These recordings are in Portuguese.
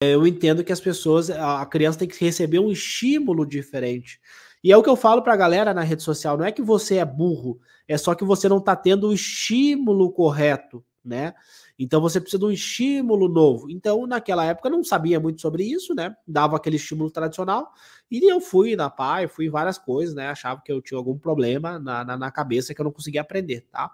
Eu entendo que as pessoas, a criança tem que receber um estímulo diferente. E é o que eu falo pra galera na rede social, não é que você é burro, é só que você não tá tendo o estímulo correto, né? Então você precisa de um estímulo novo. Então, naquela época, eu não sabia muito sobre isso, né? Dava aquele estímulo tradicional, e eu fui na PAI, fui em várias coisas, né? Achava que eu tinha algum problema na cabeça que eu não conseguia aprender, tá?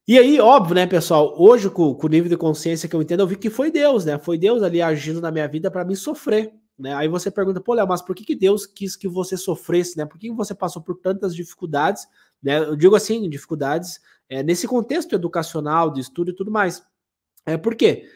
E aí, óbvio, né, pessoal, hoje com o nível de consciência que eu entendo, eu vi que foi Deus, né? Foi Deus ali agindo na minha vida para me sofrer, né? Aí você pergunta, pô, Léo, mas por que Deus quis que você sofresse, né? Por que você passou por tantas dificuldades, né? Eu digo assim, dificuldades nesse contexto educacional, de estudo e tudo mais. Por quê?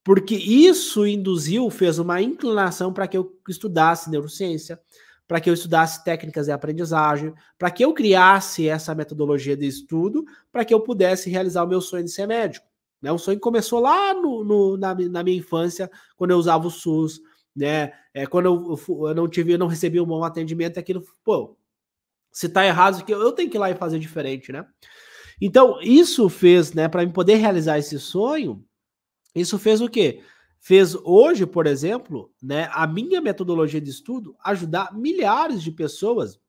Porque isso induziu, fez uma inclinação para que eu estudasse neurociência, para que eu estudasse técnicas de aprendizagem, para que eu criasse essa metodologia de estudo, para que eu pudesse realizar o meu sonho de ser médico. Né? O sonho começou lá na minha infância, quando eu usava o SUS, né? Quando eu não recebi um bom atendimento, aquilo, pô, se tá errado, eu tenho que ir lá e fazer diferente, né? Então, isso fez, né, para eu poder realizar esse sonho, isso fez o quê? Fez hoje, por exemplo, né, a minha metodologia de estudo ajudar milhares de pessoas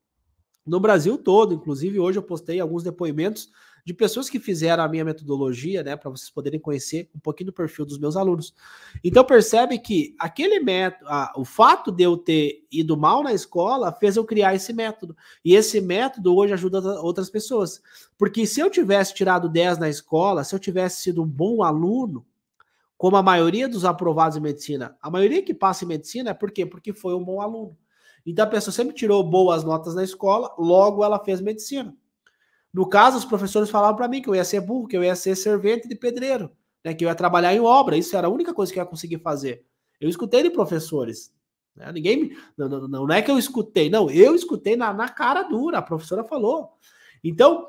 no Brasil todo. Inclusive, hoje eu postei alguns depoimentos de pessoas que fizeram a minha metodologia, né, para vocês poderem conhecer um pouquinho do perfil dos meus alunos. Então, percebe que aquele método, o fato de eu ter ido mal na escola fez eu criar esse método. E esse método hoje ajuda outras pessoas. Porque se eu tivesse tirado 10 na escola, se eu tivesse sido um bom aluno, como a maioria dos aprovados em medicina, a maioria que passa em medicina é por quê? Porque foi um bom aluno. Então a pessoa sempre tirou boas notas na escola, logo ela fez medicina. No caso, os professores falavam para mim que eu ia ser burro, que eu ia ser servente de pedreiro, né, que eu ia trabalhar em obra. Isso era a única coisa que eu ia conseguir fazer. Eu escutei de professores. Né, ninguém, não é que eu escutei, não, eu escutei na cara dura, a professora falou. Então,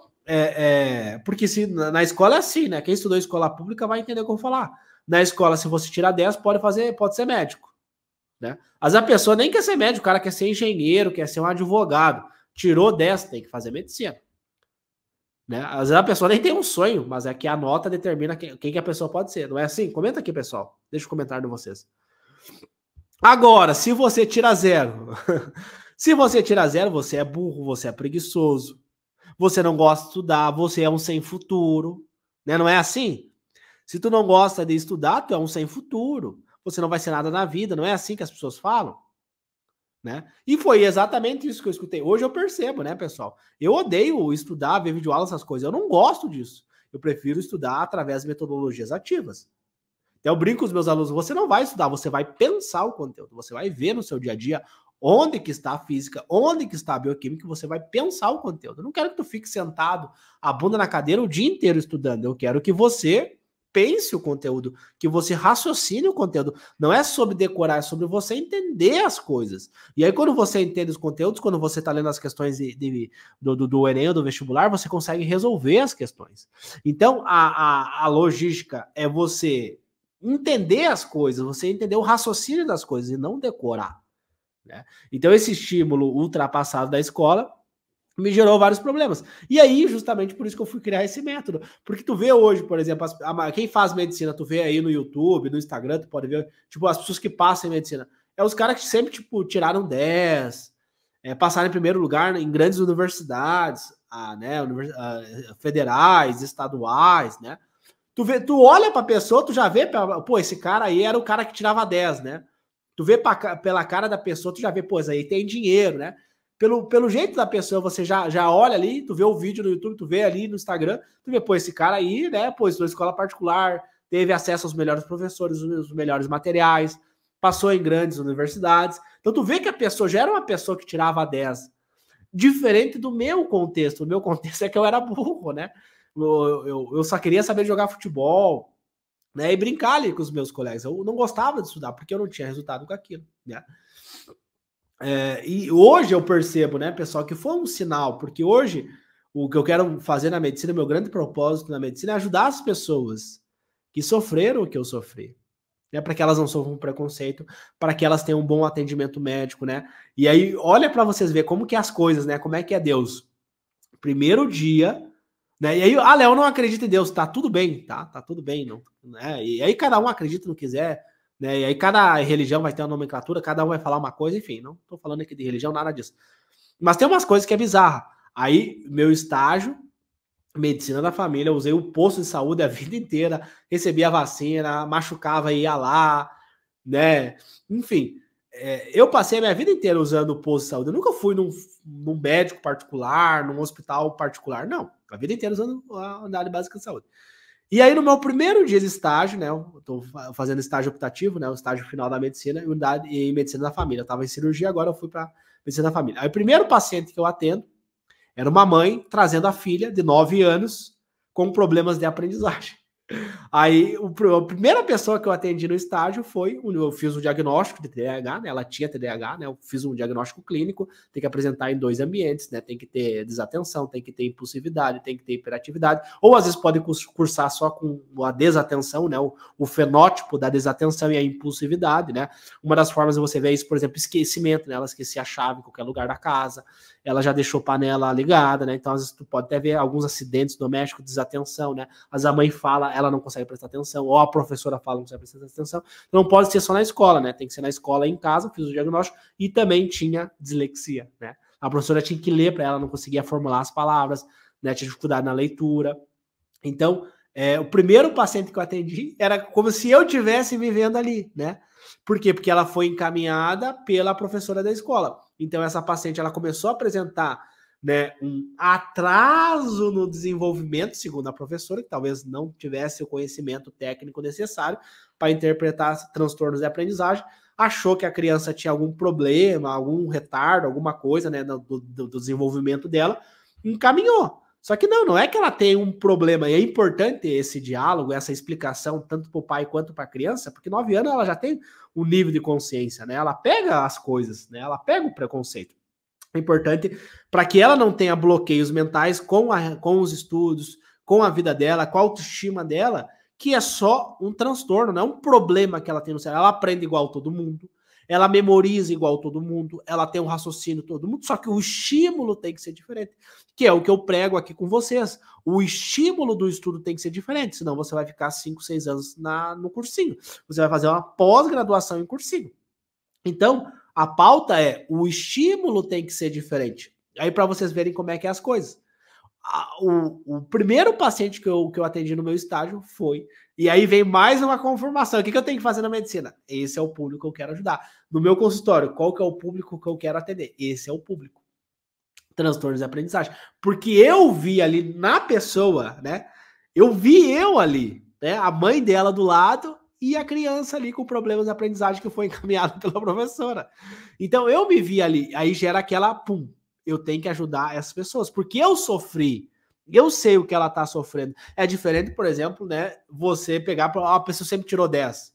porque se na escola é assim, né? Quem estudou escola pública vai entender o que eu vou falar. Na escola, se você tirar 10, pode ser médico. Né? Às vezes a pessoa nem quer ser médico, o cara quer ser engenheiro, quer ser um advogado. Tirou 10, tem que fazer medicina. Né? Às vezes a pessoa nem tem um sonho, mas é que a nota determina quem que a pessoa pode ser. Não é assim? Comenta aqui, pessoal. Deixa o comentário de vocês. Agora, se você tira 0, se você tira 0, você é burro, você é preguiçoso, você não gosta de estudar, você é um sem futuro. Né? Não é assim? Se tu não gosta de estudar, tu é um sem futuro. Você não vai ser nada na vida. Não é assim que as pessoas falam? Né? E foi exatamente isso que eu escutei. Hoje eu percebo, né, pessoal? Eu odeio estudar, ver videoaula, essas coisas. Eu não gosto disso. Eu prefiro estudar através de metodologias ativas. Então eu brinco com os meus alunos, você não vai estudar, você vai pensar o conteúdo, você vai ver no seu dia a dia onde que está a física, onde que está a bioquímica, você vai pensar o conteúdo. Eu não quero que tu fique sentado, a bunda na cadeira o dia inteiro estudando. Eu quero que você pense o conteúdo, que você raciocine o conteúdo. Não é sobre decorar, é sobre você entender as coisas. E aí, quando você entende os conteúdos, quando você está lendo as questões do Enem ou do vestibular, você consegue resolver as questões. Então, a logística é você entender as coisas, você entender o raciocínio das coisas e não decorar. Né? Então, esse estímulo ultrapassado da escola me gerou vários problemas. E aí, justamente por isso que eu fui criar esse método. Porque tu vê hoje, por exemplo, quem faz medicina, tu vê aí no YouTube, no Instagram, tu pode ver, tipo, as pessoas que passam em medicina. É os caras que sempre, tipo, tiraram 10, passaram em primeiro lugar em grandes universidades, né, federais, estaduais, né? Tu olha pra pessoa, tu já vê, pô, esse cara aí era o cara que tirava 10, né? Tu vê pela cara da pessoa, tu já vê, pô, isso aí tem dinheiro, né? Pelo jeito da pessoa, você já olha ali, tu vê o vídeo no YouTube, tu vê ali no Instagram, tu vê, pô, esse cara aí, né, pô, estudou escola particular, teve acesso aos melhores professores, os melhores materiais, passou em grandes universidades. Então tu vê que a pessoa já era uma pessoa que tirava 10. Diferente do meu contexto. O meu contexto é que eu era burro, né? Eu só queria saber jogar futebol, né? E brincar ali com os meus colegas. Eu não gostava de estudar, porque eu não tinha resultado com aquilo, né? E hoje eu percebo, né, pessoal, que foi um sinal, porque hoje o que eu quero fazer na medicina, meu grande propósito na medicina é ajudar as pessoas que sofreram o que eu sofri, né, para que elas não sofram preconceito, para que elas tenham um bom atendimento médico, né? E aí, olha para vocês ver como que é as coisas, né? Como é que é Deus. Primeiro dia, né? E aí, Léo, não acredita em Deus, tá tudo bem, tá? Tá tudo bem, não, né? E aí cada um acredita no que quiser, né? E aí cada religião vai ter uma nomenclatura, cada um vai falar uma coisa, enfim, não tô falando aqui de religião, nada disso. Mas tem umas coisas que é bizarra. Aí, meu estágio, medicina da família, eu usei o posto de saúde a vida inteira, recebi a vacina, machucava e ia lá, né? Enfim, eu passei a minha vida inteira usando o posto de saúde. Eu nunca fui num médico particular, num hospital particular, não. A vida inteira usando a unidade básica de saúde. E aí, no meu primeiro dia de estágio, né? Eu tô fazendo estágio optativo, né? O estágio final da medicina e medicina da família. Eu tava em cirurgia, agora eu fui para medicina da família. Aí, o primeiro paciente que eu atendo era uma mãe trazendo a filha de 9 anos com problemas de aprendizagem. Aí, a primeira pessoa que eu atendi no estágio foi, eu fiz o diagnóstico de TDAH, né? Ela tinha TDAH, né? Eu fiz um diagnóstico clínico, tem que apresentar em 2 ambientes, né? Tem que ter desatenção, tem que ter impulsividade, tem que ter hiperatividade, ou às vezes pode cursar só com a desatenção, né? O fenótipo da desatenção e a impulsividade, né? Uma das formas de você ver isso, por exemplo, esquecimento, né? Ela esquecia a chave em qualquer lugar da casa, ela já deixou panela ligada, né? Então, às vezes, tu pode até ver alguns acidentes domésticos, desatenção, né? Às vezes a mãe fala, ela não consegue prestar atenção, ou a professora fala, não consegue prestar atenção. Então, não pode ser só na escola, né? Tem que ser na escola e em casa, fiz o diagnóstico, e também tinha dislexia, né? A professora tinha que ler para ela, não conseguia formular as palavras, né? Tinha dificuldade na leitura. Então, o primeiro paciente que eu atendi era como se eu tivesse vivendo ali, né? Por quê? Porque ela foi encaminhada pela professora da escola. Então, essa paciente, ela começou a apresentar, né, um atraso no desenvolvimento, segundo a professora, que talvez não tivesse o conhecimento técnico necessário para interpretar transtornos de aprendizagem, achou que a criança tinha algum problema, algum retardo, alguma coisa, né, do desenvolvimento dela, encaminhou. Só que não é que ela tem um problema, e é importante esse diálogo, essa explicação, tanto para o pai quanto para a criança, porque 9 anos ela já tem um nível de consciência, né? Ela pega as coisas, né? Ela pega o preconceito. É importante para que ela não tenha bloqueios mentais com os estudos, com a vida dela, com a autoestima dela, que é só um transtorno, não é um problema que ela tem no cérebro. Ela aprende igual todo mundo, ela memoriza igual todo mundo, ela tem um raciocínio todo mundo, só que o estímulo tem que ser diferente, que é o que eu prego aqui com vocês. O estímulo do estudo tem que ser diferente, senão você vai ficar 5, 6 anos no cursinho. Você vai fazer uma pós-graduação em cursinho. Então, a pauta é, o estímulo tem que ser diferente. Aí, para vocês verem como é que é as coisas. O primeiro paciente que eu atendi no meu estágio foi. E aí vem mais uma confirmação. O que eu tenho que fazer na medicina? Esse é o público que eu quero ajudar. No meu consultório, qual que é o público que eu quero atender? Esse é o público. Transtornos de aprendizagem. Porque eu vi ali na pessoa, né? Eu vi eu ali, né? A mãe dela do lado e a criança ali com problemas de aprendizagem que foi encaminhada pela professora. Então eu me vi ali. Aí gera aquela, pum, eu tenho que ajudar essas pessoas, porque eu sofri, eu sei o que ela tá sofrendo. É diferente, por exemplo, né, você pegar, a pessoa sempre tirou 10.